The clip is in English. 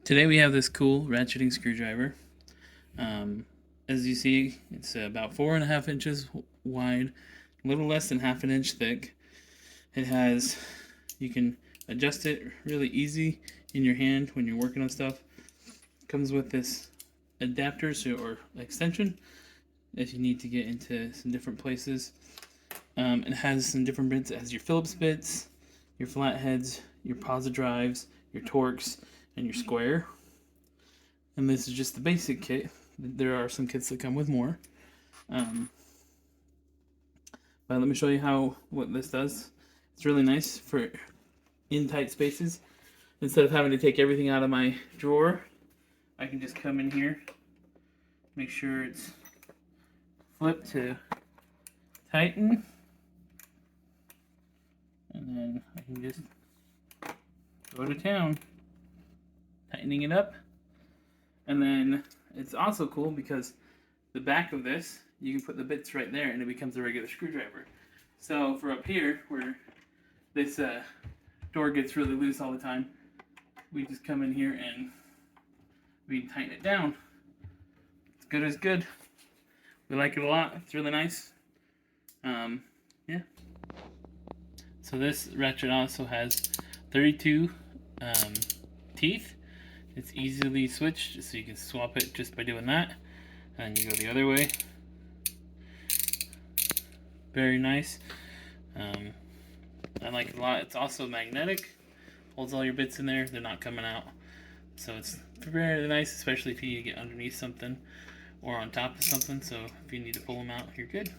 Today we have this cool ratcheting screwdriver. As you see, it's about 4.5 inches wide, a little less than half an inch thick. You can adjust it really easy in your hand when you're working on stuff. It comes with this adapter or extension if you need to get into some different places. It has some different bits. It has your Phillips bits, your flatheads, your Pozidrivs, your Torx, and your square. And this is just the basic kit. There are some kits that come with more. But let me show you what this does. It's really nice for in tight spaces. Instead of having to take everything out of my drawer, I can just come in here, make sure it's flipped to tighten, and then I can just go to town, tightening it up. And then it's also cool because the back of this, you can put the bits right there and it becomes a regular screwdriver. So for up here, where this door gets really loose all the time, we just come in here and we can tighten it down. It's good as good. We like it a lot. It's really nice. Yeah. So this ratchet also has 32 teeth. It's easily switched, so you can swap it just by doing that. And you go the other way. Very nice. I like it a lot. It's also magnetic. Holds all your bits in there. They're not coming out. So it's very nice, especially if you need to get underneath something or on top of something. So if you need to pull them out, you're good.